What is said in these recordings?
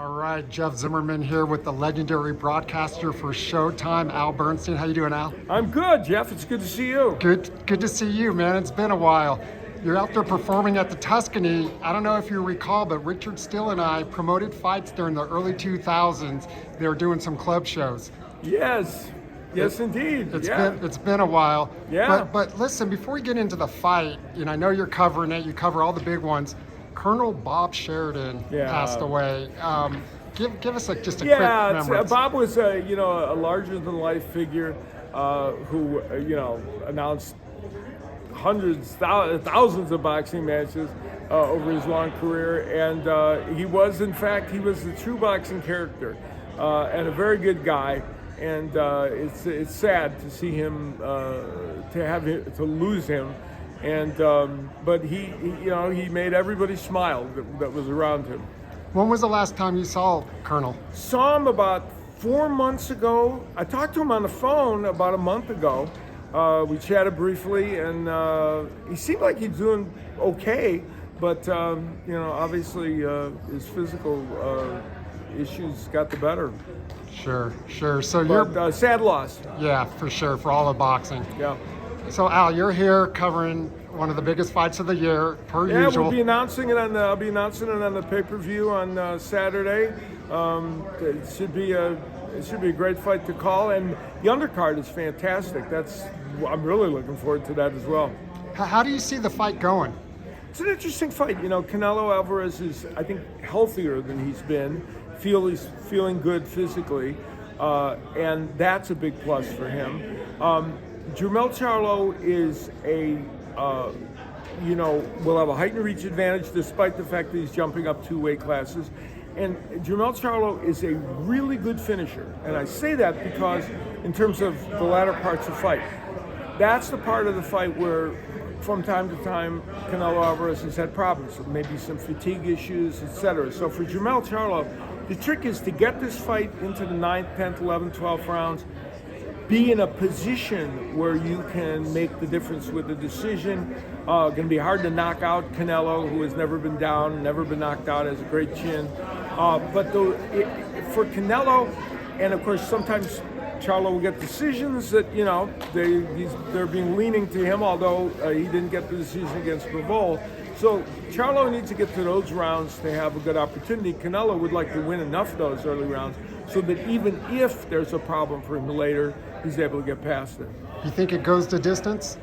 All right, Jeff Zimmerman here with the legendary broadcaster for Showtime, Al Bernstein. How you doing, Al? I'm good, Jeff. It's good to see you. Good to see you, man. It's been a while. You're out there performing at the Tuscany. I don't know if you recall, but Richard Still and I promoted fights during the early 2000s. They were doing some club shows. Yes, indeed. It's been a while. Yeah. But listen, before we get into the fight, I know you're covering it. You cover all the big ones. Colonel Bob Sheridan passed away. Give us just a quick memory. Bob was a larger than life figure who announced thousands of boxing matches over his long career, and he was the true boxing character and a very good guy. And it's sad to see him to lose him. And but he made everybody smile that was around him. When was the last time you saw Colonel? Saw him about 4 months ago. I talked to him on the phone about a month ago. We chatted briefly, and he seemed like he's doing okay. But obviously his physical issues got the better. Sure. So you're sad loss. Yeah, for sure, for all of boxing. Yeah. So Al, you're here covering one of the biggest fights of the year, per usual. Yeah, I'll be announcing it on the pay-per-view on Saturday. It should be a great fight to call, and the undercard is fantastic. I'm really looking forward to that as well. How do you see the fight going? It's an interesting fight. Canelo Alvarez is, I think, healthier than he's been. He's feeling good physically, and that's a big plus for him. Jermell Charlo is will have a height and reach advantage despite the fact that he's jumping up 2 weight classes. And Jermell Charlo is a really good finisher. And I say that because in terms of the latter parts of the fight, that's the part of the fight where from time to time Canelo Alvarez has had problems, maybe some fatigue issues, etc. So for Jermell Charlo, the trick is to get this fight into the 9th, 10th, 11th, 12th rounds, be in a position where you can make the difference with the decision. Going to be hard to knock out Canelo, who has never been down, never been knocked out, has a great chin. But for Canelo, and of course sometimes Charlo will get decisions that they're being leaning to him, although he didn't get the decision against Bivol. So Charlo needs to get to those rounds to have a good opportunity. Canelo would like to win enough of those early rounds so that even if there's a problem for him later, he's able to get past it. You think it goes to distance?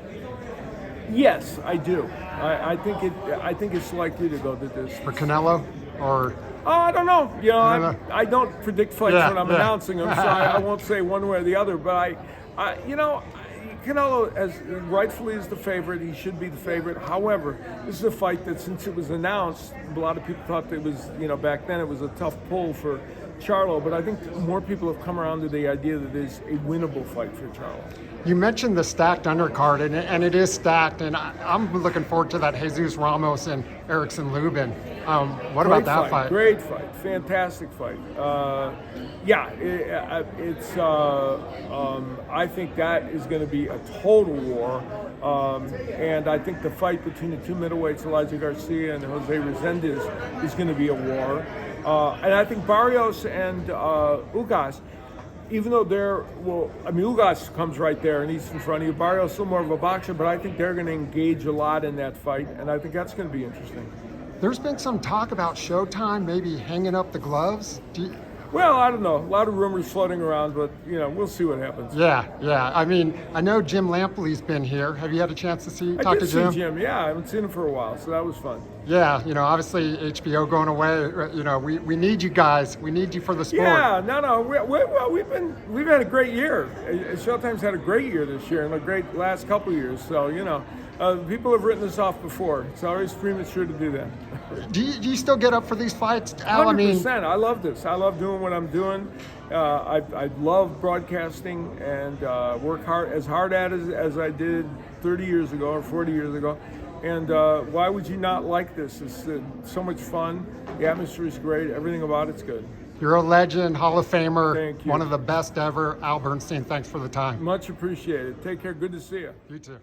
Yes, I do. I think it's likely to go to distance. For Canelo, or? Oh, I don't know. I don't predict fights when I'm announcing them, so I won't say one way or the other. But Canelo, as rightfully is the favorite, he should be the favorite. However, this is a fight that, since it was announced, a lot of people thought it was, back then it was a tough pull for Charlo, but I think more people have come around to the idea that it is a winnable fight for Charlo. You mentioned the stacked undercard, and it is stacked, and I'm looking forward to that Jesus Ramos and Erickson Lubin. What about that fight? Great fight, fantastic fight. I think that is going to be a total war, and I think the fight between the 2 middleweights, Elijah Garcia and Jose Resendez, is going to be a war. And I think Barrios and Ugas, even though Ugas comes right there and he's in front of you. Barrios is still more of a boxer, but I think they're going to engage a lot in that fight, and I think that's going to be interesting. There's been some talk about Showtime maybe hanging up the gloves. Well, I don't know. A lot of rumors floating around, but we'll see what happens. Yeah. I mean, I know Jim Lampley's been here. Have you had a chance to talk to Jim? I did see Jim. Yeah, I haven't seen him for a while, so that was fun. Yeah, obviously HBO going away. We need you guys. We need you for the sport. Yeah, no. We've had a great year. Showtime's had a great year this year and a great last couple of years. So people have written us off before. It's always premature to do that. Do you still get up for these fights, Al? 100%. I love this. I love doing what I'm doing. I love broadcasting and work hard at it as I did 30 years ago or 40 years ago. And why would you not like this? It's so much fun. The atmosphere is great. Everything about it's good. You're a legend, Hall of Famer, Thank you. One of the best ever. Al Bernstein, thanks for the time. Much appreciated. Take care. Good to see you. You too.